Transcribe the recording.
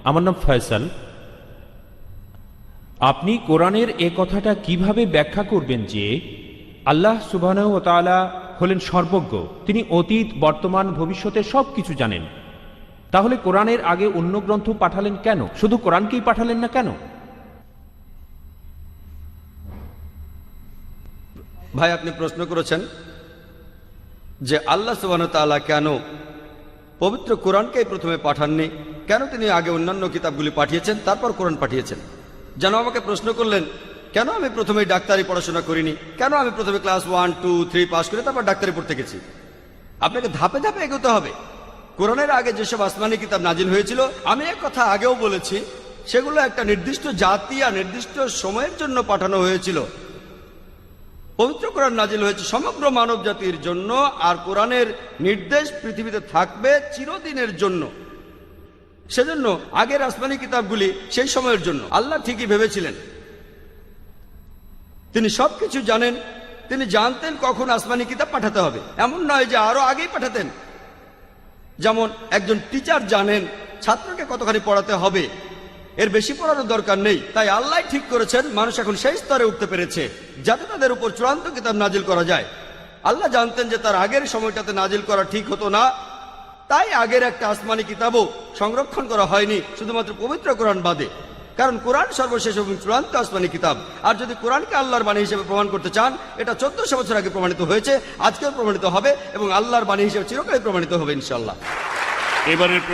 আমার নাম ফয়সাল। আপনি কোরআনের এ কথাটা কিভাবে ব্যাখ্যা করবেন যে আল্লাহ সুবহানাহু ওয়া তাআলা হলেন সর্বজ্ঞ, তিনি অতীত বর্তমান ভবিষ্যতের সব কিছু জানেন? তাহলে কোরআনের আগে অন্য গ্রন্থ পাঠালেন কেন? শুধু কোরআনকেই পাঠালেন না কেন? ভাই, আপনি প্রশ্ন করেছেন যে আল্লাহ সুবহানাহু ওয়া তাআলা কেন পবিত্র কোরআনকেই প্রথমে পাঠাননি, কেন তিনি আগে অন্যান্য কিতাবগুলি পাঠিয়েছেন তারপর কোরআন পাঠিয়েছেন। যেন আমাকে প্রশ্ন করলেন কেন আমি প্রথমে ডাক্তারি পড়াশোনা করিনি, কেন আমি প্রথমে ক্লাস 1, 2, 3 পাস করে তারপর ডাক্তারি পড়তে গেছি। আপনাকে ধাপে ধাপে এগোতে হবে। কোরআনের আগে যেসব আসমানি কিতাব নাজিল হয়েছিল, আমি এক কথা আগেও বলেছি, সেগুলো একটা নির্দিষ্ট জাতি আর নির্দিষ্ট সময়ের জন্য পাঠানো হয়েছিল। পবিত্র কোরআন নাজিল হয়েছে সমগ্র মানব জাতির জন্য, আর কোরআনের নির্দেশ পৃথিবীতে থাকবে চিরদিনের জন্য। সেজন্য আগের আসমানি কিতাবগুলি সেই সময়ের জন্য। আল্লাহ ঠিকই ভেবেছিলেন, তিনি সবকিছু জানেন, তিনি জানতেন কখন আসমানি কিতাব পাঠাতে হবে। এমন নয় যে আরো আগেই পাঠাতেন। যেমন একজন টিচার জানেন ছাত্রকে কতখানি পড়াতে হবে, এর বেশি পড়ানোর দরকার নেই। তাই আল্লাহ ঠিক করেছেন মানুষ এখন সেই স্তরে উঠতে পেরেছে যাতে তাদের উপর চূড়ান্ত কিতাব নাজিল করা যায়। আল্লাহ জানতেন যে তার আগের সময়টাতে নাজিল করা ঠিক হতো না, তাই আগের একটা আসমানি কিতাবও সংরক্ষণ করা হয়নি, শুধুমাত্র পবিত্র কোরআন বাদে। কারণ কোরআন সর্বশেষ এবং চূড়ান্ত আসমানি কিতাব। আর যদি কোরআনকে আল্লাহর বাণী হিসেবে প্রমাণ করতে চান, এটা 1400 বছর আগে প্রমাণিত হয়েছে, আজকেও প্রমাণিত হবে এবং আল্লাহর বাণী হিসেবে চিরকালই প্রমাণিত হবে ইনশাআল্লাহ। এবারের